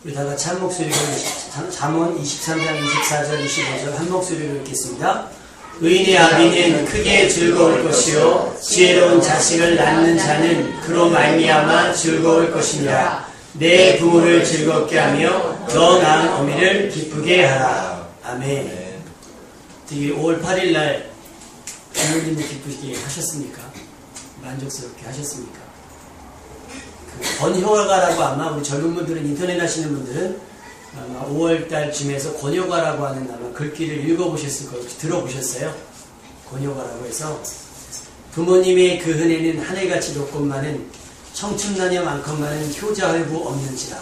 우리 다 같이 한 목소리로 잠언 23장 24절 25절 한 목소리로 읽겠습니다. 의인의 아비는 크게 즐거울 것이요 지혜로운 자식을 낳는 자는 그로 말미암아 즐거울 것이니라. 내 부모를 즐겁게 하며 더 나은 어미를 기쁘게 하라. 아멘. 되게 5월 8일 날 부모님을 기쁘게 하셨습니까? 만족스럽게 하셨습니까? 권효가라고 아마 우리 젊은 분들은 인터넷 하시는 분들은 아마 5월달쯤에서 권효가라고 하는 아마 글귀를 읽어보셨을 거예요. 들어보셨어요? 권효가라고 해서 부모님의 그 은혜는 하늘같이 높건만은 청춘나녀 많건만은 효자회부 없는지라.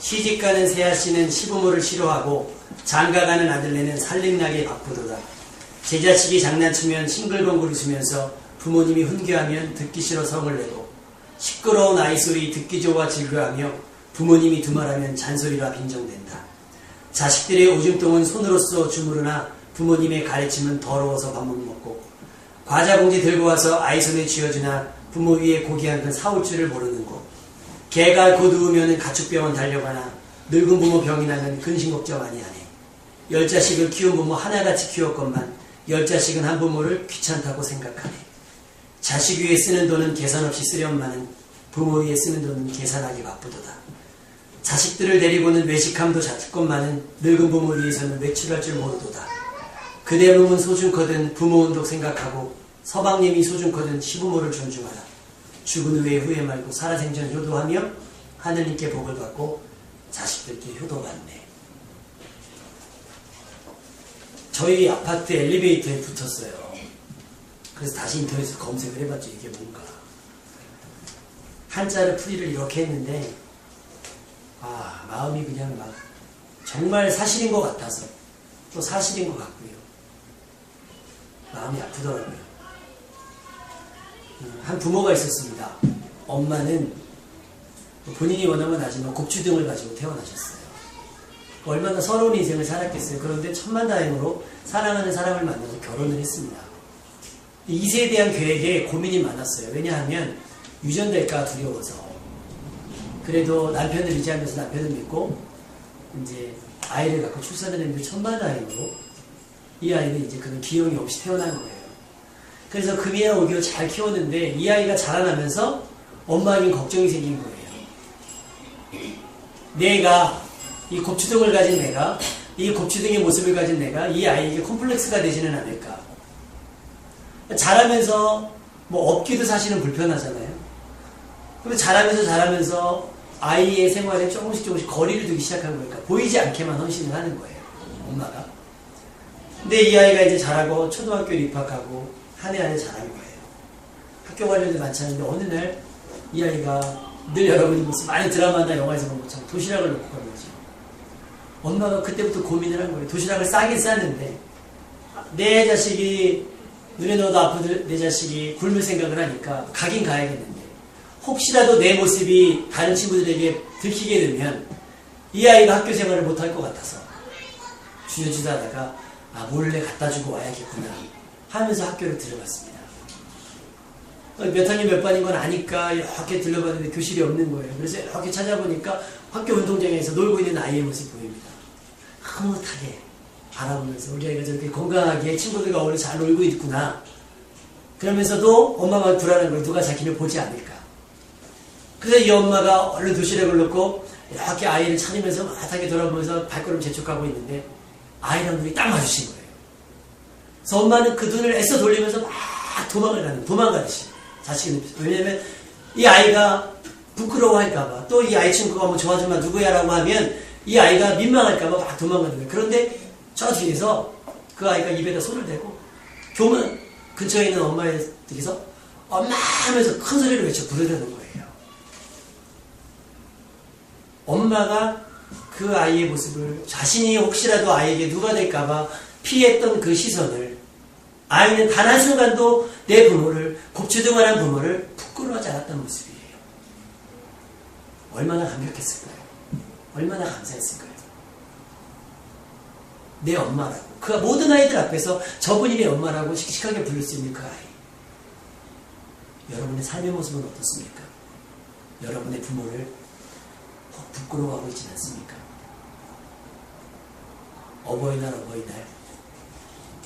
시집가는 새아씨는 시부모를 싫어하고 장가가는 아들네는 살림나게 바쁘도다. 제 자식이 장난치면 싱글벙글 웃으면서 부모님이 훈계하면 듣기 싫어 성을 내고 시끄러운 아이소리 듣기 좋아 즐거하며 부모님이 두말하면 잔소리라 빈정된다. 자식들의 오줌똥은 손으로써 주무르나 부모님의 가르침은 더러워서 밥 못 먹고 과자 봉지 들고 와서 아이 손에 쥐어주나 부모 위에 고기 한 근 사올 줄을 모르는고 개가 곧 누우면 가축병원 달려가나 늙은 부모 병이 나면 근심 걱정 많이 하네. 10자식을 키운 부모 하나같이 키웠건만 10자식은 한 부모를 귀찮다고 생각하네. 자식 위에 쓰는 돈은 계산 없이 쓰련마는 부모 위에 쓰는 돈은 계산하기 바쁘도다. 자식들을 데리고는 외식함도 자칫것만은 늙은 부모 위해서는 외출할 줄 모르도다. 그대 몸은 소중거든 부모 운동 생각하고 서방님이 소중거든 시부모를 존중하라. 죽은 후에 후회 말고 살아생전 효도하며 하느님께 복을 받고 자식들께 효도받네. 저희 아파트 엘리베이터에 붙었어요. 그래서 다시 인터넷에서 검색을 해봤죠. 이게 뭔가. 한자를 풀이를 이렇게 했는데 마음이 그냥 막 정말 사실인 것 같아서 또 사실인 것 같고요. 마음이 아프더라고요. 한 부모가 있었습니다. 엄마는 본인이 원하면 하지만 곱추등을 가지고 태어나셨어요. 얼마나 서러운 인생을 살았겠어요. 그런데 천만다행으로 사랑하는 사람을 만나서 결혼을 했습니다. 이세에 대한 계획에 고민이 많았어요. 왜냐하면 유전될까 두려워서. 그래도 남편을 의지하면서 남편을 믿고 이제 아이를 갖고 출산을 했는데 천만다행으로 이 아이는 이제 그런 기형이 없이 태어난 거예요. 그래서 금이야 오기로 잘 키웠는데 이 아이가 자라나면서 엄마에게 걱정이 생긴 거예요. 내가 이 곱추등을 가진 내가 이 곱추등의 모습을 가진 내가 이 아이에게 콤플렉스가 되지는 않을까. 자라면서 뭐 업기도 사실은 불편하잖아요. 그리고 자라면서 아이의 생활에 조금씩 거리를 두기 시작한 거니까 보이지 않게만 헌신을 하는 거예요. 엄마가. 근데 이 아이가 이제 자라고 초등학교에 입학하고 한 해 한 해 자란 거예요. 학교 관련도 많지 않은데 어느 날 이 아이가 늘 여러분이 무슨 많은 드라마나 영화에서 본 것처럼 도시락을 놓고 간 거죠. 엄마가 그때부터 고민을 한 거예요. 도시락을 싸긴 쌌는데 내 자식이 눈에 넣어도 아픈 내 자식이 굶을 생각을 하니까 가긴 가야겠는데 혹시라도 내 모습이 다른 친구들에게 들키게 되면 이 아이가 학교 생활을 못할 것 같아서 주저주저 하다가 몰래 갖다 주고 와야겠구나 하면서 학교를 들어갔습니다. 몇 학년 몇 반인 건 아니까 이렇게 들려봤는데 교실이 없는 거예요. 그래서 이렇게 찾아보니까 학교 운동장에서 놀고 있는 아이의 모습이 보입니다. 흐뭇하게 바라보면서 우리 아이가 저렇게 건강하게 친구들과 어울려 잘 놀고 있구나. 그러면서도 엄마만 불안한 거예요. 누가 자기를 보지 않을까. 그래서 이 엄마가 얼른 도시락을 넣고 이렇게 아이를 찾으면서 마하게 돌아보면서 발걸음 재촉하고 있는데 아이랑 눈이 딱 마주친 거예요. 그래서 엄마는 그 눈을 애써 돌리면서 막 도망가듯이 자식의 눈빛. 왜냐면 이 아이가 부끄러워할까봐 또 이 아이 친구가 뭐 저 아줌마 누구야 라고 하면 이 아이가 민망할까봐 막 도망가는 거예요. 그런데 저 뒤에서 그 아이가 입에다 손을 대고 교문 근처에 있는 엄마에게서 엄마 하면서 큰 소리로 외쳐 부르려는 거예요. 엄마가 그 아이의 모습을 자신이 혹시라도 아이에게 누가 될까봐 피했던 그 시선을 아이는 단 한순간도 내 부모를 곱추등한 부모를 부끄러워하지 않았던 모습이에요. 얼마나 감격했을까요? 얼마나 감사했을까요? 내 엄마라고. 그 모든 아이들 앞에서 저분이 내 엄마라고 씩씩하게 부를 수 있는 그 아이. 여러분의 삶의 모습은 어떻습니까? 여러분의 부모를 부끄러워하고 있지 않습니까? 어버이날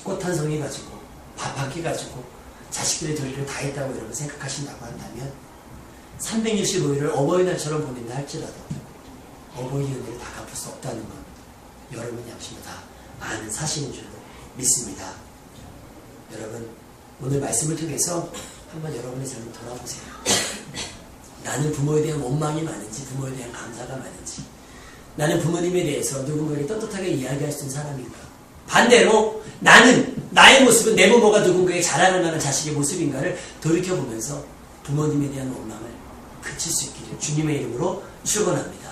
꽃 한 송이 가지고 밥 한 끼 가지고 자식들의 도리를 다 했다고 여러분 생각하신다고 한다면 365일을 어버이날처럼 보낸다 할지라도 어버이 은혜를 다 갚을 수 없다는 건 여러분 양심으로 다 아는 사실인 줄로 믿습니다. 여러분 오늘 말씀을 통해서 한번 여러분의 삶을 돌아보세요. 나는 부모에 대한 원망이 많은지 부모에 대한 감사가 많은지, 나는 부모님에 대해서 누군가에게 떳떳하게 이야기할 수 있는 사람인가, 반대로 나는 나의 모습은 내 부모가 누군가에게 자랑할 만한 자식의 모습인가를 돌이켜보면서 부모님에 대한 원망을 그칠 수 있기를 주님의 이름으로 축원합니다.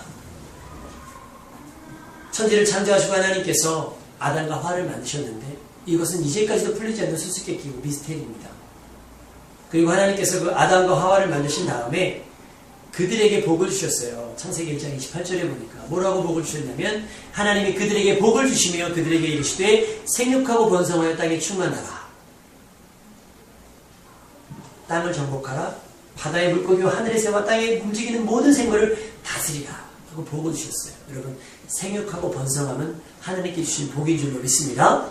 천지를 창조하시고 하나님께서 아담과 하와를 만드셨는데 이것은 이제까지도 풀리지 않는 수수께끼고 미스테리입니다. 그리고 하나님께서 그 아담과 하와를 만드신 다음에 그들에게 복을 주셨어요. 창세기 1장 28절에 보니까 뭐라고 복을 주셨냐면 하나님이 그들에게 복을 주시며 그들에게 이르시되 생육하고 번성하여 땅에 충만하라, 땅을 정복하라, 바다의 물고기와 하늘의 새와 땅에 움직이는 모든 생물을 다스리라 하고 복을 주셨어요. 여러분 생육하고 번성하면 하나님께 주신 복인 줄로 믿습니다.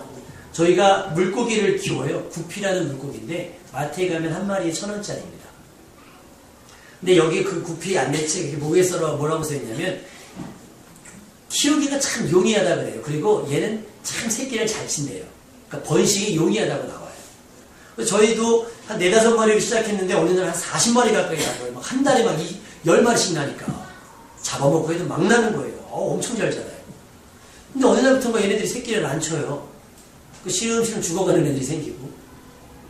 저희가 물고기를 키워요. 구피라는 물고기인데 마트에 가면 한 마리에 1,000원짜리입니다. 근데 여기 그 구피 안내책에 목에 써라 뭐라고 써있냐면 키우기가 참 용이하다 그래요. 그리고 얘는 참 새끼를 잘 친대요. 그러니까 번식이 용이하다고 나와요. 저희도 한 4-5마리를 시작했는데 어느 날 한 40마리 가까이 나고요. 막 한 달에 막 10마리씩 나니까 잡아먹고 해도 막 나는 거예요. 엄청 잘 자라요. 근데 어느 날부터가 얘네들이 새끼를 안 쳐요. 그 시름시름 죽어가는 애들이 생기고.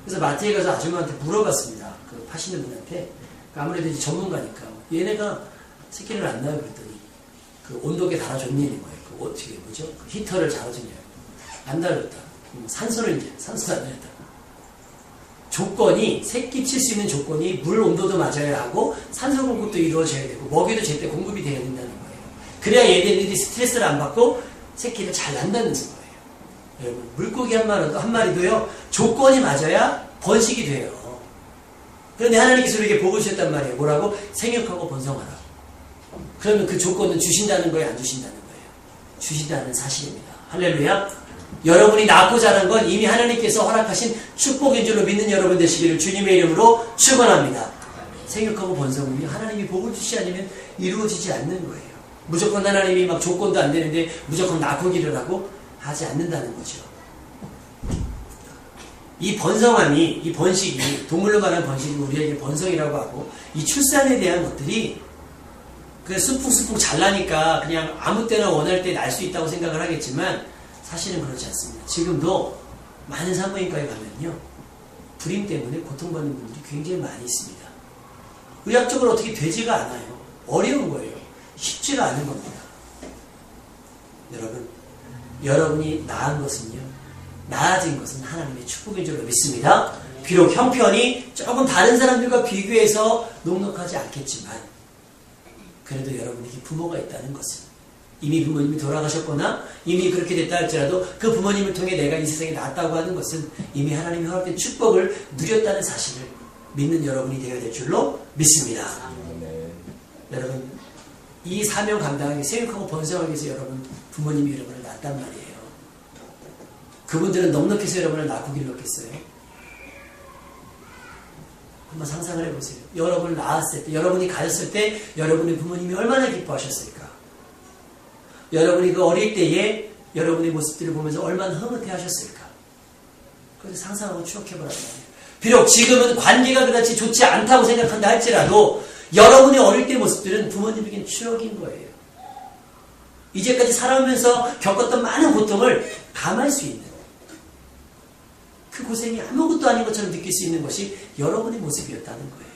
그래서 마트에 가서 아줌마한테 물어봤습니다. 그 파시는 분한테. 아무래도 이제 전문가니까 얘네가 새끼를 안 낳아요 그랬더니 그 온도계 달아줬냐는 거예요. 그 어떻게 뭐죠? 그 히터를 달아줬냐고. 안 달아줬다. 산소를 이제 산소도 안 달았다. 조건이 새끼 칠 수 있는 조건이 물 온도도 맞아야 하고 산소 공급도 이루어져야 되고 먹이도 제때 공급이 돼야 된다는 거예요. 그래야 얘네들이 스트레스를 안 받고 새끼를 잘 낳는다는 거예요. 여러분 물고기 한 마리도요 조건이 맞아야 번식이 돼요. 그런데 하나님께서 우리에게 복을 주셨단 말이에요. 뭐라고? 생육하고 번성하라. 그러면 그 조건은 주신다는 거예요? 안 주신다는 거예요? 주신다는 사실입니다. 할렐루야. 여러분이 낳고 자란 건 이미 하나님께서 허락하신 축복인 줄로 믿는 여러분 되시기를 주님의 이름으로 축원합니다. 생육하고 번성은요 하나님이 복을 주시지 않으면 이루어지지 않는 거예요. 무조건 하나님이 막 조건도 안 되는데 무조건 낳고 기르라고 하지 않는다는 거죠. 이 번성함이, 이 번식이, 동물로 말하는 번식이 우리에게 번성이라고 하고, 이 출산에 대한 것들이, 그 쑥풍쑥풍 잘나니까 그냥 아무 때나 원할 때 날 수 있다고 생각을 하겠지만, 사실은 그렇지 않습니다. 지금도 많은 산부인과에 가면요, 불임 때문에 고통받는 분들이 굉장히 많이 있습니다. 의학적으로 어떻게 되지가 않아요. 어려운 거예요. 쉽지가 않은 겁니다. 여러분, 여러분이 낳은 것은요, 나아진 것은 하나님의 축복인 줄로 믿습니다. 비록 형편이 조금 다른 사람들과 비교해서 녹록하지 않겠지만 그래도 여러분에게 부모가 있다는 것은 이미 부모님이 돌아가셨거나 이미 그렇게 됐다 할지라도 그 부모님을 통해 내가 이 세상에 낳았다고 하는 것은 이미 하나님이 허락된 축복을 누렸다는 사실을 믿는 여러분이 되어야 될 줄로 믿습니다. 여러분 이 사명 감당하기 생육하고 번성하기 위해서 여러분 부모님이 여러분을 낳았단 말이에요. 그분들은 넉넉해서 여러분을 낳고 길렀겠어요? 한번 상상을 해보세요. 여러분을 낳았을 때, 여러분이 가졌을 때 여러분의 부모님이 얼마나 기뻐하셨을까? 여러분이 그 어릴 때에 여러분의 모습들을 보면서 얼마나 흐뭇해 하셨을까? 그래서 상상하고 추억해보라는 말이에요. 비록 지금은 관계가 그다지 좋지 않다고 생각한다 할지라도 여러분의 어릴 때 모습들은 부모님에게는 추억인 거예요. 이제까지 살아오면서 겪었던 많은 고통을 감할 수 있는 그 고생이 아무것도 아닌 것처럼 느낄 수 있는 것이 여러분의 모습이었다는 거예요.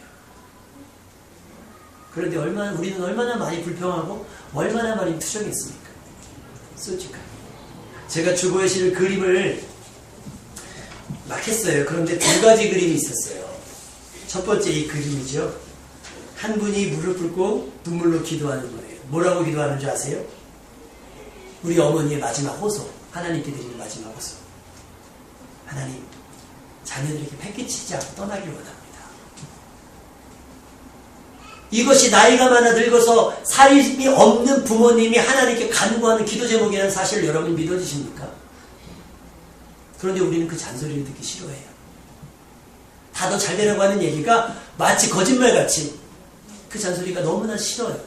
그런데 우리는 얼마나 많이 불평하고 얼마나 많이 투정했습니까? 솔직하게. 제가 주보에 실을 그림을 막 했어요. 그런데 2가지 그림이 있었어요. 첫 번째 이 그림이죠. 한 분이 무릎 꿇고 눈물로 기도하는 거예요. 뭐라고 기도하는 줄 아세요? 우리 어머니의 마지막 호소. 하나님께 드리는 마지막 호소. 하나님, 자녀들에게 패기치지 않고 떠나길 원합니다. 이것이 나이가 많아 늙어서 살림이 없는 부모님이 하나님께 간구하는 기도 제목이라는 사실을 여러분이 믿어지십니까? 그런데 우리는 그 잔소리를 듣기 싫어해요. 다 더 잘 되라고 하는 얘기가 마치 거짓말같이 그 잔소리가 너무나 싫어요.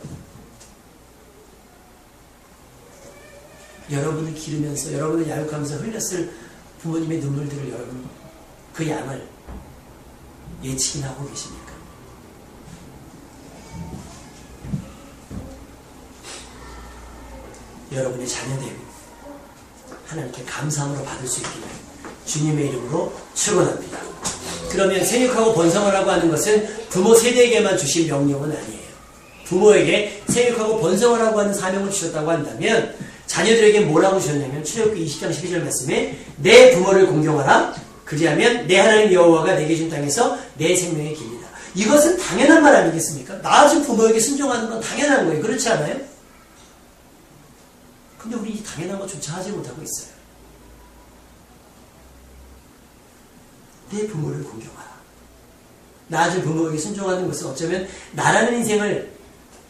여러분을 기르면서 여러분을 양육하면서 흘렸을 부모님의 눈물들을 여러분 그 양을 예측이나 하고 계십니까? 여러분의 자녀됨 하나님께 감사함으로 받을 수 있기를 주님의 이름으로 축원합니다. 그러면 생육하고 번성하라고 하는 것은 부모 세대에게만 주신 명령은 아니에요. 부모에게 생육하고 번성하라고 하는 사명을 주셨다고 한다면 자녀들에게 뭐라고 주셨냐면 출애굽기 20장 12절 말씀에 내 부모를 공경하라. 그리하면 내 하나님 여호와가 내게 준 땅에서 내 생명의 길이다. 이것은 당연한 말 아니겠습니까? 낳아준 부모에게 순종하는 건 당연한 거예요. 그렇지 않아요? 근데 우리 이 당연한 것조차 하지 못하고 있어요. 내 부모를 공경하라. 낳아준 부모에게 순종하는 것은 어쩌면 나라는 인생을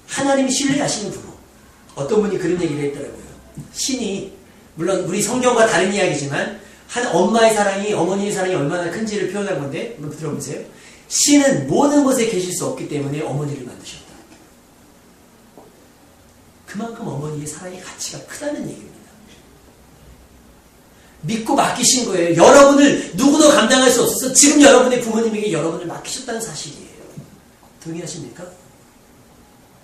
하나님이 신뢰하시는 부모. 어떤 분이 그런 얘기를 했더라고요. 신이 물론 우리 성경과 다른 이야기지만 한 엄마의 사랑이 어머니의 사랑이 얼마나 큰지를 표현한 건데 한번 들어보세요. 신은 모든 곳에 계실 수 없기 때문에 어머니를 만드셨다. 그만큼 어머니의 사랑의 가치가 크다는 얘기입니다. 믿고 맡기신 거예요. 여러분을 누구도 감당할 수 없어서 지금 여러분의 부모님에게 여러분을 맡기셨다는 사실이에요. 동의하십니까?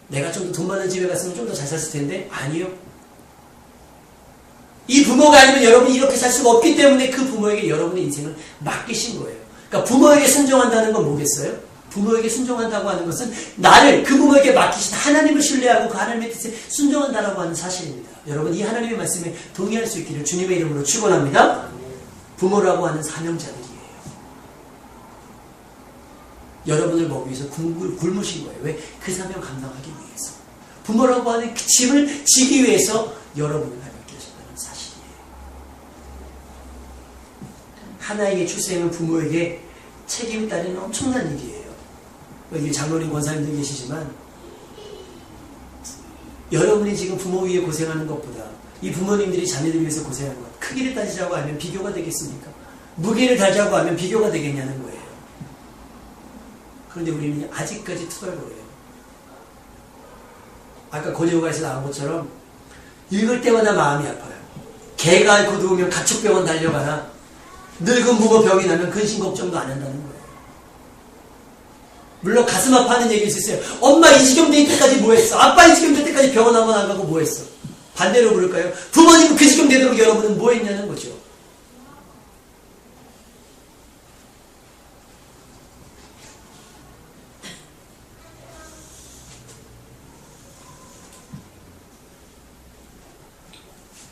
내가 좀 더 돈 많은 집에 갔으면 좀 더 잘 샀을 텐데 아니요. 이 부모가 아니면 여러분이 이렇게 살 수가 없기 때문에 그 부모에게 여러분의 인생을 맡기신 거예요. 그러니까 부모에게 순종한다는 건 뭐겠어요? 부모에게 순종한다고 하는 것은 나를 그 부모에게 맡기신 하나님을 신뢰하고 그 하나님의 뜻에 순종한다라고 하는 사실입니다. 여러분 이 하나님의 말씀에 동의할 수 있기를 주님의 이름으로 축원합니다. 부모라고 하는 사명자들이에요. 여러분을 먹기 위해서 굶으신 거예요. 왜? 그 사명 감당하기 위해서. 부모라고 하는 그 집을 지기 위해서 여러분을 가볍게 하셨다는 사실이에요. 하나에게 출생은 부모에게 책임이 따르는 엄청난 일이에요. 여기 장로님 권사님들 계시지만 여러분이 지금 부모 위에 고생하는 것보다 이 부모님들이 자녀들 위해서 고생하는 것 크기를 따지자고 하면 비교가 되겠습니까? 무게를 달자고 하면 비교가 되겠냐는 거예요. 그런데 우리는 아직까지 투덜거려요. 아까 권유가에서 나온 것처럼 읽을 때마다 마음이 아파요. 개가 앓고 누우면 가축병원 달려가나 늙은 부모 병이 나면 근심 걱정도 안 한다는 거예요. 물론 가슴 아파하는 얘기일 수 있어요. 엄마 이 지경 될 때까지 뭐 했어? 아빠 이 지경 될 때까지 병원 한번 안 가고 뭐 했어? 반대로 물을까요? 부모님은 그 지경 되도록 여러분은 뭐 했냐는 거죠.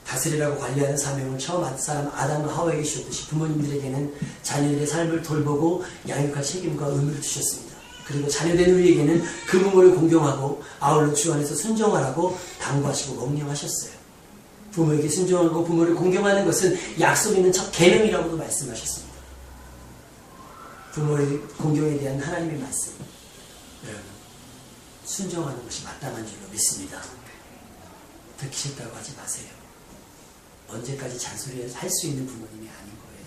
다스리라고 관리하는 사명을 처음 사람 아담과 하와에게 주셨듯이 부모님들에게는 자녀들의 삶을 돌보고 양육할 책임과 의무를 주셨습니다. 그리고 자녀된 우리에게는 그 부모를 공경하고 아울러 주 안에서 순종하라고 당부하시고 명령하셨어요. 부모에게 순종하고 부모를 공경하는 것은 약속 있는 첫 계명이라고도 말씀하셨습니다. 부모의 공경에 대한 하나님의 말씀, 여러분 순종하는 것이 마땅한 줄로 믿습니다. 듣기 싫다고 하지 마세요. 언제까지 잔소리를 할 수 있는 부모님이 아닌 거예요.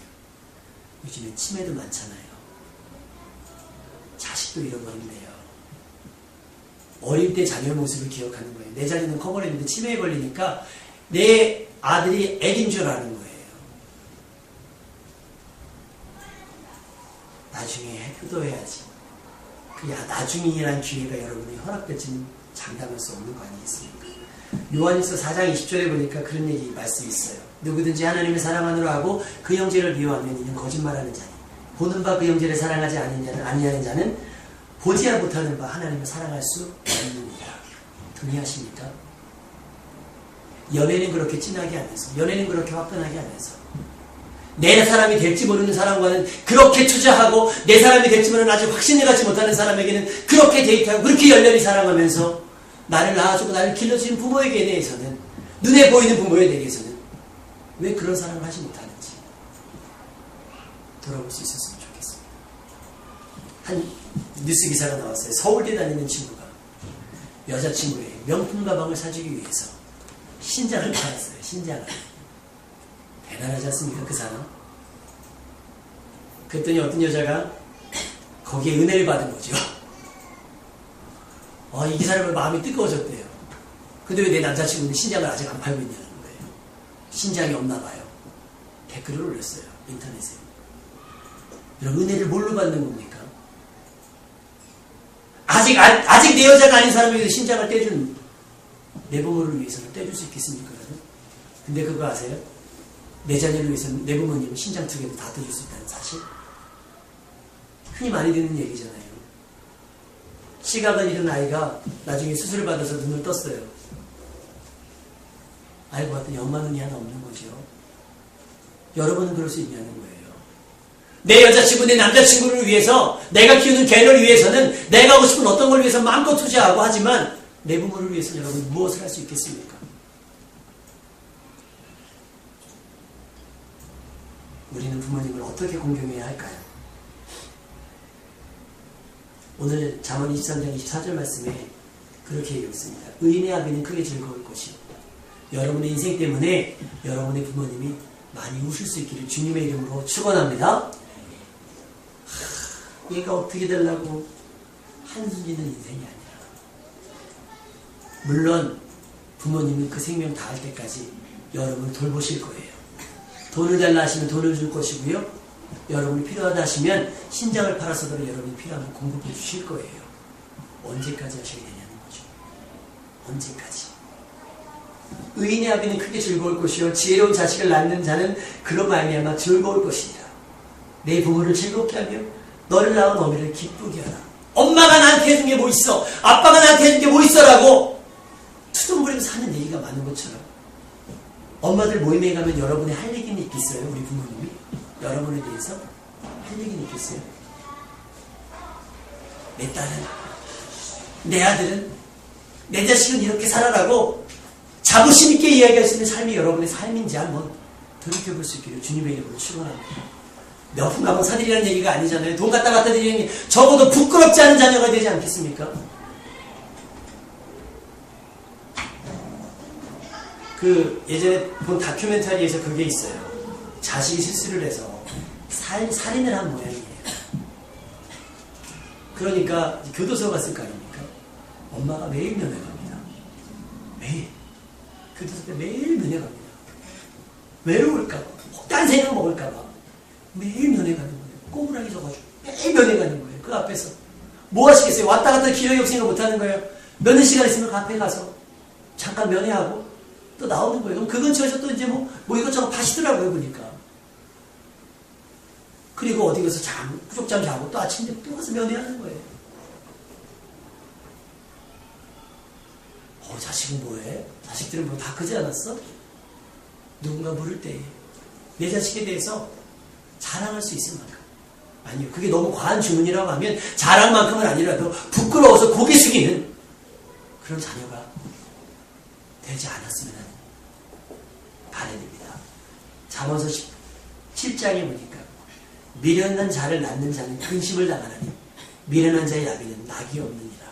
요즘에 치매도 많잖아요. 자식도 잃어버린대요. 어릴 때 자녀의 모습을 기억하는 거예요. 내 자녀는 커버렸는데 치매에 걸리니까 내 아들이 애긴 줄 아는 거예요. 나중에 효도해야지. 그 나중이라는 기회가 여러분이 허락될지는 장담할 수 없는 거 아니겠습니까? 요한일서 4장 20절에 보니까 그런 얘기 말씀이 있어요. 누구든지 하나님을 사랑하느라 하고 그 형제를 미워하면 이는 거짓말하는 자니 보는 바 그 형제를 사랑하지 아니하는 자는 보지야 못하는 바 하나님을 사랑할 수 없느니라. 동의하십니까? 연애는 그렇게 진하게 하면서 연애는 그렇게 화끈하게 하면서 내 사람이 될지 모르는 사람과는 그렇게 투자하고 내 사람이 될지 모르는 아직 확신을 갖지 못하는 사람에게는 그렇게 데이트하고 그렇게 열렬히 사랑하면서 나를 낳아주고 나를 길러주는 부모에게 대해서는 눈에 보이는 부모에 대해서는 왜 그런 사랑을 하지 못하는지 돌아볼 수 있었으면 좋겠습니다. 한 뉴스 기사가 나왔어요. 서울대 다니는 친구가 여자친구의 명품 가방을 사주기 위해서 신장을 팔았어요. 신장을. 대단하지 않습니까? 그 사람. 그랬더니 어떤 여자가 거기에 은혜를 받은 거죠. 이 사람의 마음이 뜨거워졌대요. 근데 왜 내 남자친구는 신장을 아직 안 팔고 있냐는 거예요. 신장이 없나 봐요. 댓글을 올렸어요. 인터넷에. 이런 은혜를 뭘로 받는 겁니까? 아직 내 여자가 아닌 사람에게 신장을 떼준 내 부모를 위해서는 떼줄 수 있겠습니까? 근데 그거 아세요? 내 자녀를 위해서는 내 부모님은 신장 2개도 다 떼줄 수 있다는 사실? 흔히 많이 듣는 얘기잖아요. 시각을 잃은 아이가 나중에 수술을 받아서 눈을 떴어요. 알고 봤더니 엄마 눈이 하나 없는 거죠. 여러분은 그럴 수 있냐는 거예요. 내 여자친구, 내 남자친구를 위해서, 내가 키우는 개를 위해서는 내가 하고 싶은 어떤 걸 위해서 마음껏 투자하고 하지만 내 부모를 위해서 여러분 무엇을 할 수 있겠습니까? 우리는 부모님을 어떻게 공경해야 할까요? 오늘 잠언 23장 24절 말씀에 그렇게 얘기했습니다. 의인의 아비는 크게 즐거울 것이요. 여러분의 인생 때문에 여러분의 부모님이 많이 웃을 수 있기를 주님의 이름으로 축원합니다. 얘가 어떻게 되려고 한숨 짓는 인생이 아니라, 물론 부모님은 그 생명 다할 때까지 여러분을 돌보실 거예요. 돈을 달라 하시면 돈을 줄 것이고요. 여러분이 필요하다 하시면 신장을 팔아서도 여러분이 필요하면 공급해 주실 거예요. 언제까지 하셔야 되냐는 거죠. 언제까지. 의인의 아비는 크게 즐거울 것이요 지혜로운 자식을 낳는 자는 그로 말미암아 즐거울 것이니라. 내 부모를 즐겁게 하며 너를 낳은 어미를 기쁘게 하라. 엄마가 나한테 해준 게 뭐 있어, 아빠가 나한테 해준 게 뭐 있어라고 투정부리면서 하는 얘기가 많은 것처럼, 엄마들 모임에 가면 여러분이 할 얘기는 있겠어요? 우리 부모님이 여러분에 대해서 할 얘기는 있겠어요? 내 딸은, 내 아들은, 내 자식은 이렇게 살아라고 자부심 있게 이야기할 수 있는 삶이 여러분의 삶인지 한번 돌이켜볼 수 있기를 주님의 이름으로 축원합니다. 명품 가방 사드리라는 얘기가 아니잖아요. 돈 갖다 드리는 게 적어도 부끄럽지 않은 자녀가 되지 않겠습니까? 그 예전에 본 다큐멘터리에서 그게 있어요. 자식이 실수를 해서 살인을 한 모양이에요. 그러니까 교도소 갔을 거 아닙니까? 엄마가 매일 면회 갑니다. 매일. 교도소 때 매일 면회 갑니다. 외로울까봐, 딴 생각 먹을까봐 매일 면회 가는 거예요. 꼬부랑이 져가지고 매일 면회 가는 거예요. 그 앞에서 뭐 하시겠어요? 왔다 갔다 기력이 없으니까 못하는 거예요. 면회 시간 있으면 그 앞에 가서 잠깐 면회하고 또 나오는 거예요. 그럼 그 근처에서 또 이제 뭐 이것저것 파시더라고요, 보니까. 그리고 어디 가서 구족잠 자고 또 아침에 또 가서 면회하는 거예요. 자식은 뭐해? 자식들은 뭐 다 크지 않았어? 누군가 물을 때 내 자식에 대해서 자랑할 수 있을 만큼. 아니요, 그게 너무 과한 주문이라고 하면 자랑만큼은 아니라도 부끄러워서 고개 숙이는 그런 자녀가 되지 않았으면 하는 바람입니다. 잠언서 7장에 보니까 미련한 자를 낳는 자는 근심을 당하나니 미련한 자의 아비는 낙이 없느니라.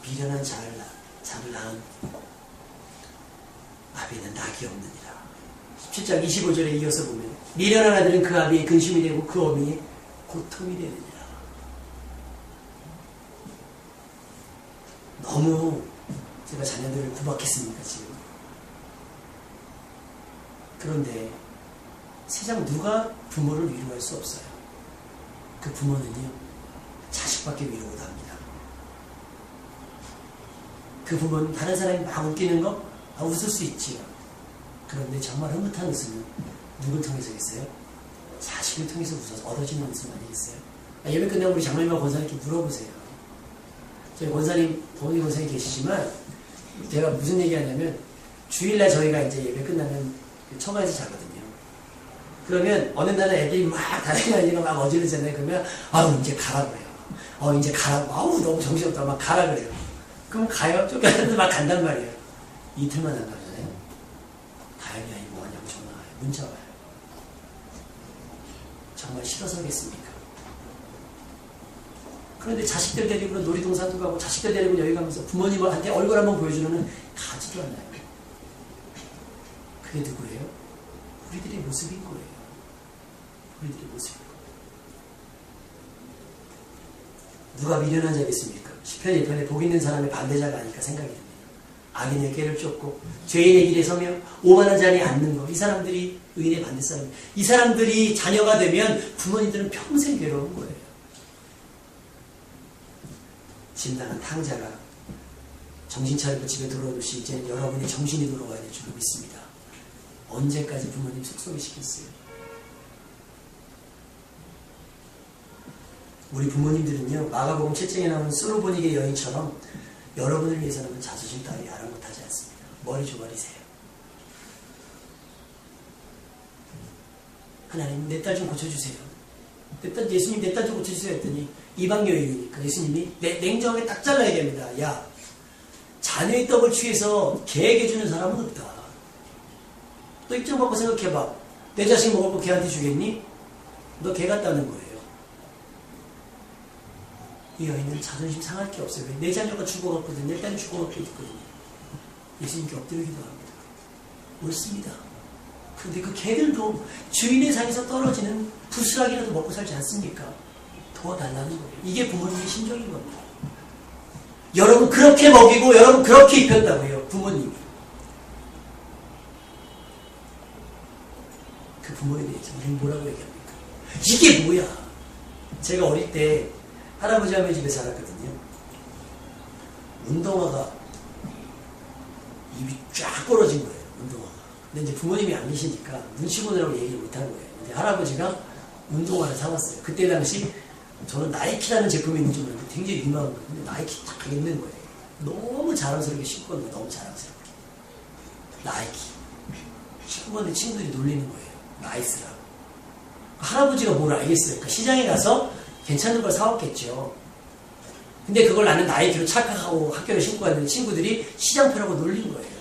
미련한 자를 낳은 아비는 낙이 없느니라. 17장 25절에 이어서 보면 미련한 아들은 그 아비의 근심이 되고 그 어미의 고통이 되느니라. 너무 제가 자녀들을 구박했습니까 지금? 그런데 세상 누가 부모를 위로할 수 없어요. 그 부모는요 자식밖에 위로 못합니다. 그 부모는 다른 사람이 막 웃기는 거 웃을 수 있지요. 그런데 정말 흐뭇한 웃음은 누굴 통해서겠어요? 자식을 통해서 웃어서 얻어지는 웃음 아니겠어요? 예배 끝나고 우리 장로님과 권사님께 물어보세요. 저희 권사님, 동원이 권사님 계시지만 제가 무슨 얘기하냐면 주일날 저희가 이제 예배 끝나면 처가에서 자거든요. 그러면 어느 날은 애들이 막 다니고 막 어지르잖아요. 그러면 아우 이제 가라 그래요. 이제 가라고. 아우 너무 정신없다. 막 가라 그래요. 그럼 가요. 쫓겨나는데 막 간단 말이에요. 이틀만 안 가잖아요. 다행이야 이거 뭐하냐고 전화 와요. 문자 와요. 정말 싫어서겠습니까? 그런데 자식들 데리고 놀이동산도 가고 자식들 데리고 여기 가면서 부모님한테 얼굴 한번 보여주는 가지도 않아요. 그게 누구예요? 우리들의 모습인 거예요. 우리들의 모습인 거예요. 누가 미련한 자가 있습니까? 시편 1편에 복 있는 사람의 반대자가 아닐까 생각이 듭니다. 악인의 꾀를 쫓고 죄인의 길에 서며 오만한 자리에 앉는 거. 이 사람들이 의인의 반대 사람이에요. 이 사람들이 자녀가 되면 부모님들은 평생 괴로운 거예요. 진당한 탕자가 정신 차리고 집에 돌아오듯이 이제는 여러분의 정신이 돌아와야 될 줄 믿습니다. 언제까지 부모님 속속이 시켰어요? 우리 부모님들은요, 마가복음 7장에 나오는 솔로보닉의 여인처럼 여러분을 위해서는 자존심 따위 아랑곳하지 않습니다. 머리 조아리세요. 하나님, 내 딸 좀 고쳐주세요. 예수님, 내 딸 좀 고쳐주세요 했더니 이방 여인이니까 예수님이 냉정하게 딱 잘라 얘기합니다. 야, 자녀의 떡을 취해서 개에게 주는 사람은 없다. 너 입장 바꿔 생각해봐. 내 자식 먹을 거 개한테 주겠니? 너 개 같다는 거예요. 이 여인은 자존심 상할 게 없어요. 내 자녀가 죽어갔거든. 내 딸이 죽어갔거든. 예수님께 엎드려 기도합니다. 옳습니다. 그런데 그 개들도 주인의 상에서 떨어지는 부스락이라도 먹고 살지 않습니까? 도와달라는 거예요. 이게 부모님의 심정인 겁니다. 여러분 그렇게 먹이고 여러분 그렇게 입혔다고요. 부모님이. 그 부모에 대해서 우리는 뭐라고 얘기합니까? 이게 뭐야? 제가 어릴 때 할아버지 할머니 집에 살았거든요. 운동화가 입이 쫙 벌어진 거예요. 운동화가. 근데 이제 부모님이 안 계시니까 눈치 보느라고 얘기를 못한 거예요. 근데 할아버지가 운동화를 사왔어요. 그때 당시 저는 나이키라는 제품이 있는 줄 알고 굉장히 유명한 거예요. 근데 나이키 딱 있는 거예요. 너무 자랑스럽게 신고 왔는데 너무 자랑스럽게. 나이키. 신고 왔는데 친구들이 놀리는 거예요. 나이스라고. 할아버지가 뭘 알겠어요. 그러니까 시장에 가서 괜찮은 걸 사왔겠죠. 근데 그걸 나는 나이키로 착각하고 학교를 신고 갔는데 친구들이 시장표라고 놀린 거예요.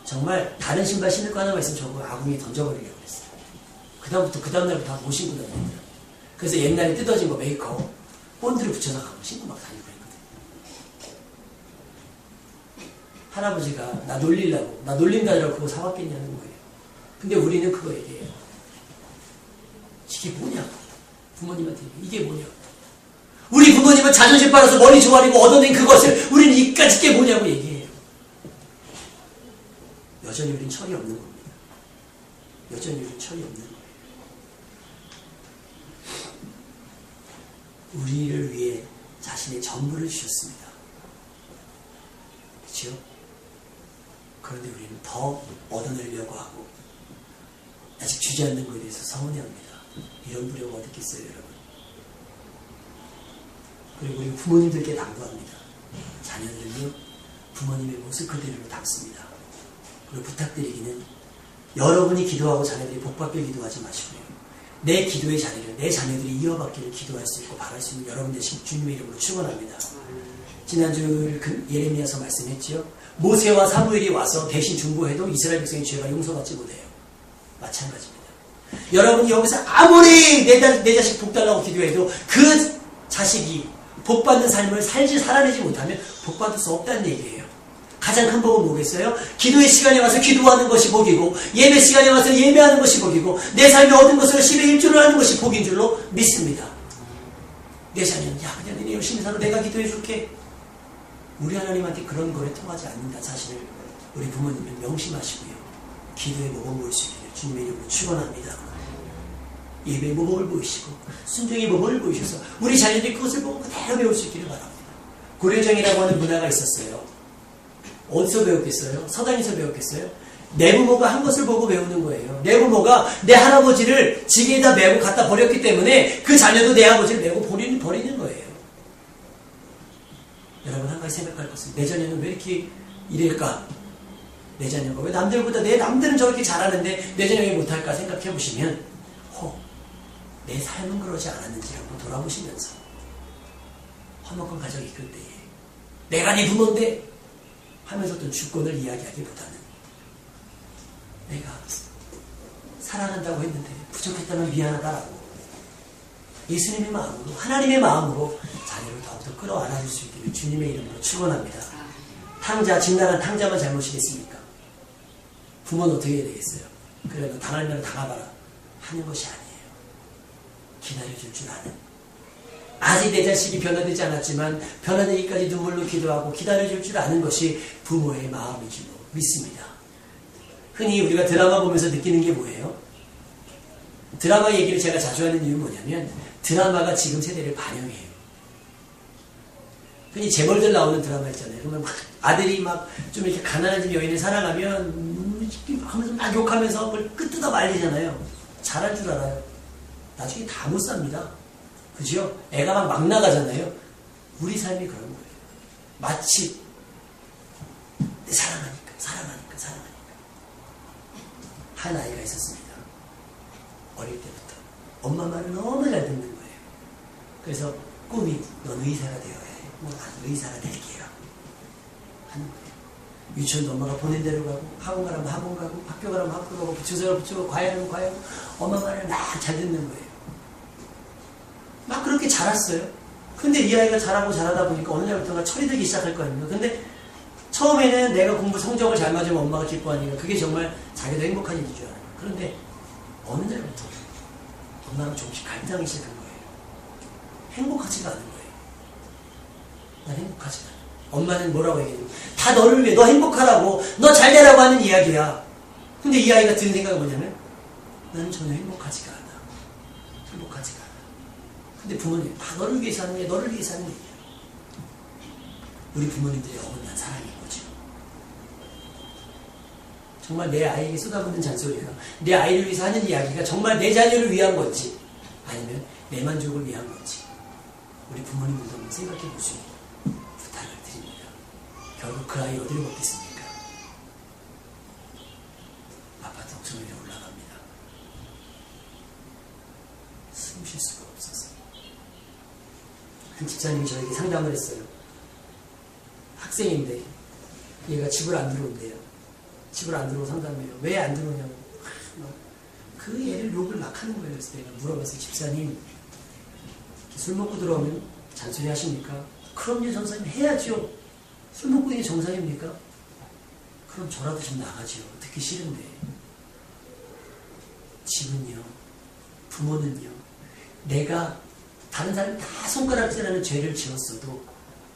정말 다른 신발 신을 거 하나만 있으면 저거 아궁이에 던져버리려고 그랬어요. 그 다음날부터 다 못 신고 다니더라고요. 그래서 옛날에 뜯어진 거 메이커 본드를 붙여서 가고 신고 막 다니고 그랬거든요. 할아버지가 나 놀리려고, 나 놀린다더라고 그거 사왔겠냐는 거예요. 근데 우리는 그거 얘기해요. 이게 뭐냐고. 부모님한테 이게 뭐냐고. 우리 부모님은 자존심 빨아서 머리 조아리고 얻어낸 그것을 우리는 이까짓 게 뭐냐고 얘기해요. 여전히 우리는 철이 없는 겁니다. 여전히 우리는 철이 없는 거예요. 우리를 위해 자신의 전부를 주셨습니다. 그렇죠? 그런데 우리는 더 얻어내려고 하고 아직 주지 않는 것에 대해서 서운해합니다. 이런 부려가 어디 있겠어요, 여러분? 그리고 우리 부모님들께 당부합니다. 자녀들은요, 부모님의 모습 그대로 닮습니다. 그리고 부탁드리기는 여러분이 기도하고 자녀들이 복받게 기도하지 마시고요. 내 기도의 자리를 내 자녀들이 이어받기를 기도할 수 있고 바랄 수 있는 여러분 되신 주님의 이름으로 축원합니다. 지난주 예레미야서 말씀했지요. 모세와 사무엘이 와서 대신 중보해도 이스라엘 백성의 죄가 용서받지 못해요. 마찬가지입니다. 여러분이 여기서 아무리 내 자식 복 달라고 기도해도 그 자식이 복받는 삶을 살아내지 못하면 복받을 수 없다는 얘기예요. 가장 큰 복은 뭐겠어요? 기도의 시간에 와서 기도하는 것이 복이고 예배 시간에 와서 예배하는 것이 복이고 내 삶에 얻은 것으로 10의 1조를 하는 것이 복인 줄로 믿습니다. 내 자녀는 야 그냥 너네 열심히 살아 내가 기도해 줄게. 우리 하나님한테 그런 거에 통하지 않는다 사실을 우리 부모님은 명심하시고요. 기도의 모범을 보일 수 있기를 주님의 이름으로 축원합니다. 예배의 모범을 보이시고 순종의 모범을 보이셔서 우리 자녀들이 그것을 보고 그대로 배울 수 있기를 바랍니다. 고려정이라고 하는 문화가 있었어요. 어디서 배웠겠어요? 서당에서 배웠겠어요? 내 부모가 한 것을 보고 배우는 거예요. 내 부모가 내 할아버지를 지게에다 메고 갖다 버렸기 때문에 그 자녀도 내 아버지를 메고 버리는 거예요. 여러분 한 가지 생각할 것은 내 자녀는 왜 이렇게 이럴까? 내 자녀가 왜 남들보다 남들은 저렇게 잘하는데 내 자녀가 왜 못할까 생각해 보시면 내 삶은 그러지 않았는지 한번 돌아보시면서 화목한 가정이 이끌 때에 내가 네 부모인데 하면서 어떤 주권을 이야기하기보다는 내가 사랑한다고 했는데 부족했다면 미안하다라고 예수님의 마음으로, 하나님의 마음으로 자녀를 더욱더 끌어안아줄 수 있기를 주님의 이름으로 축원합니다. 탕자, 진나란 탕자만 잘못이겠습니까? 부모는 어떻게 해야 되겠어요? 그래, 너 당할 면 당해봐라 하는 것이 아니에요. 기다려줄 줄 아는, 아직 내 자식이 변화되지 않았지만 변화되기까지 눈물로 기도하고 기다려줄 줄 아는 것이 부모의 마음인 줄로 믿습니다. 흔히 우리가 드라마 보면서 느끼는 게 뭐예요? 드라마 얘기를 제가 자주 하는 이유는 뭐냐면 드라마가 지금 세대를 반영해요. 흔히 재벌들 나오는 드라마 있잖아요. 그러면 아들이 막 좀 이렇게 가난한 집 여인을 살아가면 하면서 막 욕하면서 그걸 끄뜯어 말리잖아요. 잘할 줄 알아요. 나중에 다 못 삽니다. 그죠? 애가 막 나가잖아요. 우리 삶이 그런 거예요. 마치 사랑하니까 한 아이가 있었습니다. 어릴 때부터 엄마 말을 너무 잘 듣는 거예요. 그래서 꿈이 넌 의사가 되어야 해. 뭐 나는 의사가 될게요 하는 거예요. 유치원도 엄마가 보낸 대로 가고, 학원 가라면 학원 가고, 학교 가라면 학교 가고, 주소를 붙이고, 과외하면 과외하고, 엄마 말을 막 잘 듣는 거예요. 막 그렇게 자랐어요. 근데 이 아이가 자라다 보니까 어느 날부터가 철이 들기 시작할 거 아닙니까? 근데 처음에는 내가 공부 성적을 잘 맞으면 엄마가 기뻐하니까 그게 정말 자기도 행복한 일인 줄 알아요. 그런데 어느 날부터 엄마랑 조금씩 갈등하기 시작한 거예요. 행복하지가 않은 거예요. 난 행복하지가 않아. 엄마는 뭐라고 얘기해요? 다 너를 위해, 너 행복하라고, 너 잘 되라고 하는 이야기야. 근데 이 아이가 드는 생각이 뭐냐면 나는 전혀 행복하지가 않아. 행복하지가 않아. 근데 부모님, 다 너를 위해서 하는 얘기야. 너를 위해서 하는 얘기야. 우리 부모님들의 어긋난 사랑인 거죠. 정말 내 아이에게 쏟아붓는 잔소리가 내 아이를 위해서 하는 이야기가 정말 내 자녀를 위한 건지 아니면 내 만족을 위한 건지 우리 부모님들도 한번 생각해 보시고 부탁을 드립니다. 결국 그 아이 어디로 먹겠습니까? 아파트 옥상 위로 올라갑니다. 숨 쉴 수가 없어서 한 집사님이 저에게 상담을 했어요. 학생인데 얘가 집을 안 들어온대요. 집을 안 들어오고 상담해요. 왜 안 들어오냐고. 그 애를 욕을 막 하는 거예요. 그래서 내가 물어봤어요. 집사님, 술 먹고 들어오면 잔소리 하십니까? 그럼요, 전사님. 해야죠. 술 먹고 이게 정상입니까? 그럼 저라도 좀 나가죠. 듣기 싫은데. 집은요, 부모는요, 내가 다른 사람이 다 손가락질하는 죄를 지었어도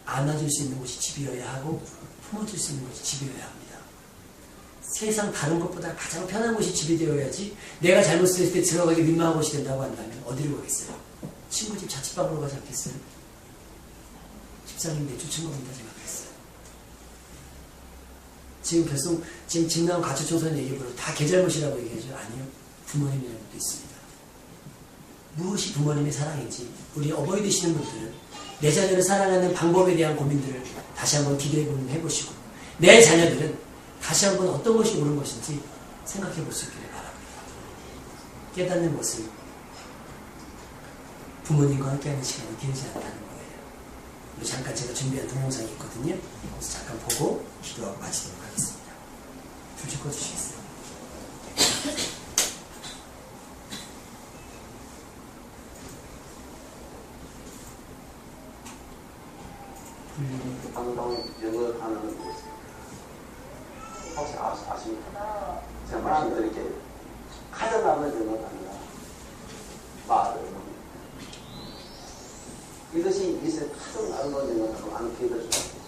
안아줄 수 있는 곳이 집이어야 하고 품어줄 수 있는 곳이 집이어야 합니다. 세상 다른 것보다 가장 편한 곳이 집이 되어야지 내가 잘못했을 때 들어가기 민망한 곳이 된다고 한다면 어디로 가겠어요? 친구 집 자취방으로 가지 않겠어요? 집사님 내쫓은 겁니다 생각했어요. 지금 집 나온 가출 청소년 얘기해보면 다 걔 잘못이라고 얘기하죠. 아니요. 부모님의 잘못도 있습니다. 무엇이 부모님의 사랑인지 우리 어버이 되시는 분들은 내 자녀를 사랑하는 방법에 대한 고민들을 다시 한번 기도해보면 해보시고 내 자녀들은 다시 한번 어떤 것이 옳은 것인지 생각해 볼 수 있기를 바랍니다. 깨닫는 것은 부모님과 함께하는 시간이 길지 않다는 거예요. 그리고 잠깐 제가 준비한 동영상이 있거든요. 그래서 잠깐 보고 기도하고 마치도록 하겠습니다. 불 좀 꺼주시겠어요? 방송 영어하는 곳 혹시 아십니까? 제가 말씀드릴게요. 가장 남은 영어가 아니라 말을 이것이 이세 가장 아름다운 영어라고 하는 기회를 줍니다.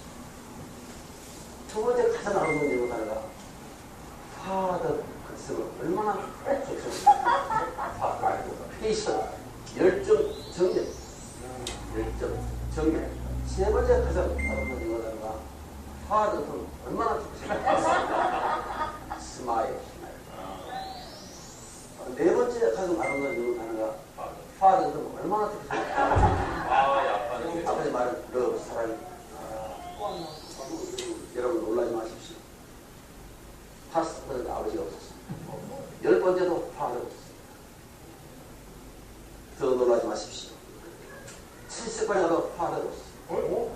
첫 번째 가장 아름다운 영어가 파더 글쓰고 얼마나 좋습니까? 페이션, 열정, 정력, 세 번째 가장 아름다운 영어가 파더는 얼마나 좋습니까? 스마일. 네 번째 가장 아름다운 영어가 파더는 얼마나 좋습니까? 아버지 말은 러브, 사랑이. 여러분 놀라지 마십시오. 다섯 번째 아버지가 없었습니다. 열 번째도 파더가 없었습니다. 더 놀라지 마십시오. 70번에 가도 파더가 없었습니다.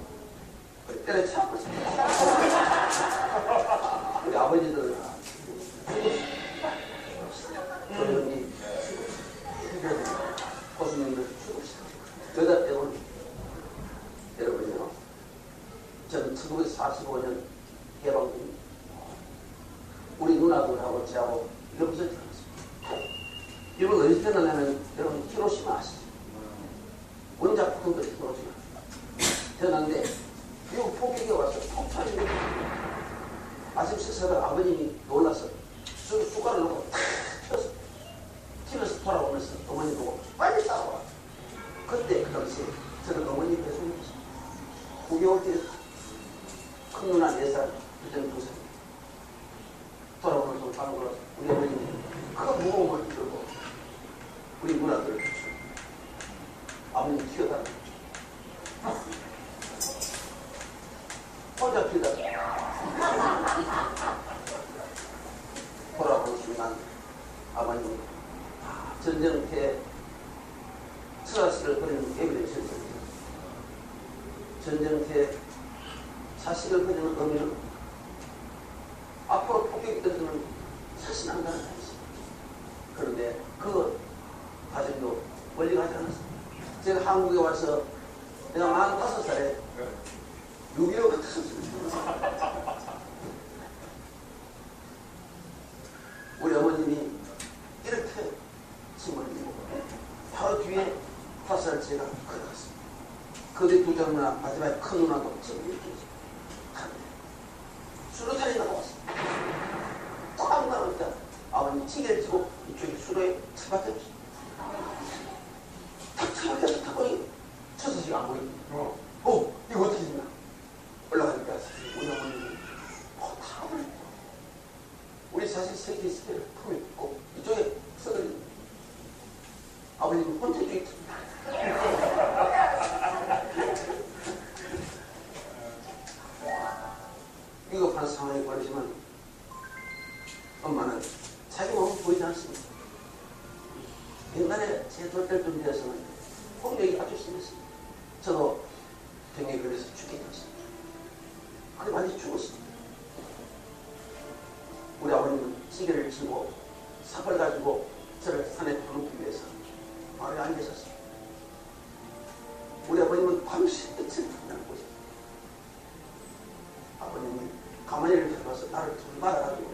때려치고 있습니다. 우리 아버지들 저희 교수님들 죽읍시다. 저는 1945년 해방된 우리 누나들하고 저하고 일본에서 태어났습니다. 일본 어디서 태어나냐면 여러분 히로시마 아시죠? 원작 부동들 히로시마 태어났는데 미국 폭격이 와서 폭탄이 아침 식사를 아버님이 놀라서 숟가락을 놓고 탁 튀어서 집에서 돌아오면서 어머니 보고 빨리 싸워라. 그때 그 당시에 저는 어머니 배송이었어요. 9개월 뒤에 큰 누나 4살, 그때는 2살. 돌아오면서 바로 걸어서 우리 어머님이 큰 무거움을 들고 우리 누나들을 아버님 키워달라. 혼자 키우다가 돌아오는 순간 아버님이 전쟁터에 서라시를 버리는 예비를 했습니다. 전쟁터에 자식을 버리는 의미는 앞으로 폭격이 떠드는 자신한다는 것이죠. 그런데 그 과정도 멀리 가지 않았습니다. 제가 한국에 와서 내가 45살에 6.25 같았습니다. 우리 어머님이 이렇게 침을 입고 바로 뒤에 5살 제가 걸어갔습니다. 그 뒤에 2장 누나, 마지막에 큰 누나도 지금 이렇게 갔는데 수로탄이 나왔습니다. 딱 나오니까 아버님 찌개를 지고 이쪽에 수로에 처박혔습니다. 딱 처박혀서 딱 보니 처서시가 안 보입니다. 이거 어떻게 됐나? 올라가니까 우리 어머님이 타버렸고 우리 사실 세계 스케를 품에 있고 이쪽에 써들입니다. 아버님은 혼자 이쪽에 있습니다. 위급한 상황이 벌어지면 엄마는 자기 몸은 보이지 않습니다. 옛날에 제 돌될 준비해서는 폭력이 아주 심했습니다. 저도 병에 걸려서 죽게 되었습니다. 그래 많이 죽었습니다. 우리 아버님은 찌개를 지고 삽을 가지고 저를 산에 부르기 위해서 마을에 앉으셨습니다. 우리 아버님은 밤새 끝을 탐나고 있습니다. 아버님이 가만히를 들어가서 나를 둘 말아가지고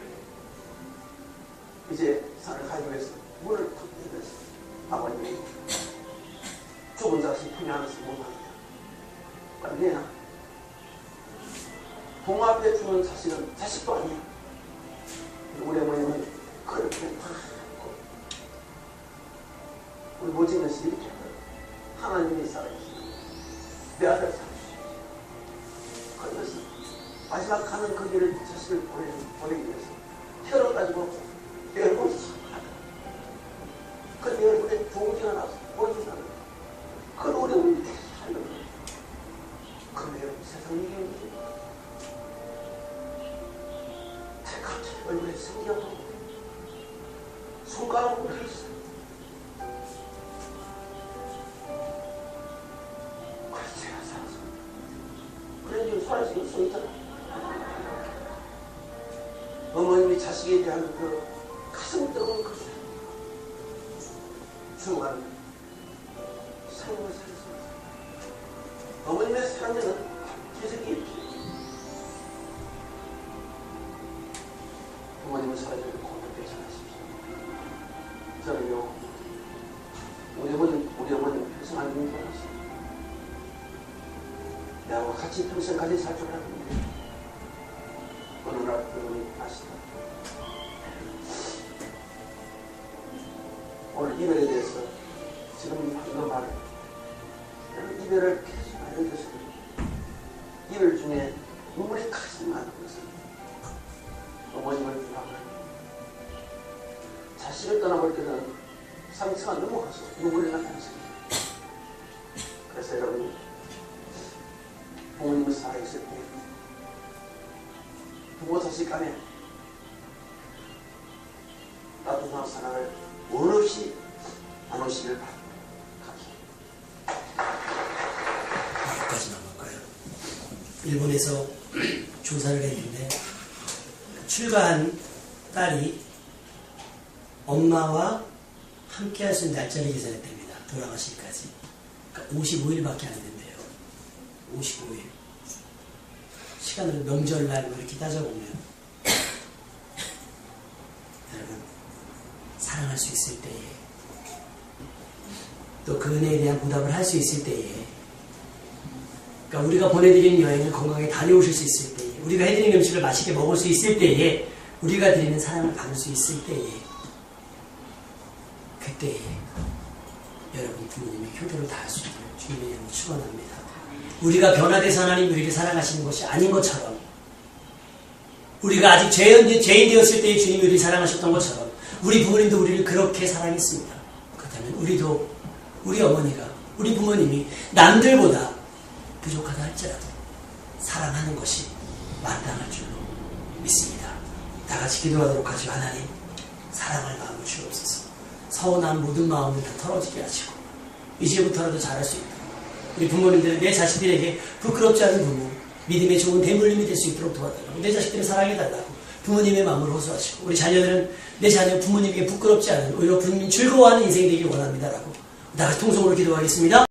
이제 산을 가기 위해서 문을 탁 열었습니다. 아버님이 죽은 자식 품에 안에서 못합니다. 빨리 내놔. 동 앞에 주는 자식은 자식도 아니야. 우리 어머님은 그렇게 팍 하고 우리 모진 것이 이렇게 하나님이 살아계시고 내 아들 살아주시고 그러면서 마지막 가는 그 길을 자식을 보내기 위해서 혀를 가지고 내 얼굴을 그 내 얼굴에 종지가 나서 보이지 않는 그 우리 어머님이 살려고 그 내 얼굴 세상 이기는 거지. 갑자기 얼굴에 생겨서 손가락으로 흘렸어요. 그래서 제가 살았습니다. 그래 지금 살아있을 수 있잖아. 어머님이 자식에 대한 그 가슴 뜨거운 그 순간 삶을 살았습니다. 어머님의 사랑에는 기적이 부모님을 사랑해주고 고맙게 잘하십시오. 저는요, 우리 어머님 평생 안 죽는 줄 알았어요. 내하고 같이 평생까지 살 줄 알았는데, 어느 날 여러분이 아시다. 오늘 이별에 대해서 지금 하는 말, 이별을 계속 알려줘서 이별 중에 눈물이 가장 많은 것은 어머님을 떠나버려. 자식을 떠나볼 때는 상처가 너무 커서 눈물이 나타났습니다. 그래서 여러분, 부모님을 살아있을 때 부모 자식 간에 따뜻한 사랑을 원 없이 나누시길 바랍니다. 여기까지 넘어갈까요? 일본에서 조사를 했는데 출가한 딸이 엄마와 함께 할 수 있는 날짜를 계산했답니다. 돌아가시기까지. 그러니까 55일밖에 안 된대요. 55일. 시간으로 명절날 뭐 이렇게 따져보면 여러분 사랑할 수 있을 때에 또 그 은혜에 대한 보답을 할 수 있을 때에 그러니까 우리가 보내드리는 여행을 건강하게 다녀오실 수 있을 때에 우리가 해드리는 음식을 맛있게 먹을 수 있을 때에 우리가 드리는 사랑을 받을 수 있을 때에 그때에 여러분 부모님의 효도를 다할 수 있도록 주님의 이름으로 축원합니다. 우리가 변화돼서 하나님 우리를 사랑하시는 것이 아닌 것처럼 우리가 아직 죄인 되었을 때에 주님이 우리를 사랑하셨던 것처럼 우리 부모님도 우리를 그렇게 사랑했습니다. 그렇다면 우리도 우리 어머니가 우리 부모님이 남들보다 부족하다 할지라도 사랑하는 것이 마땅할 줄로 믿습니다. 다 같이 기도하도록 하죠. 하나님 사랑할 마음을 주옵소서. 서운한 모든 마음을 다 털어지게 하시고 이제부터라도 잘할 수 있도록 우리 부모님들은 내 자식들에게 부끄럽지 않은 부모 믿음의 좋은 대물림이 될 수 있도록 도와달라고 내 자식들을 사랑해달라고 부모님의 마음을 호소하시고 우리 자녀들은 내 자녀 부모님에게 부끄럽지 않은 오히려 부모님 즐거워하는 인생이 되길 원합니다라고 다 같이 통성으로 기도하겠습니다.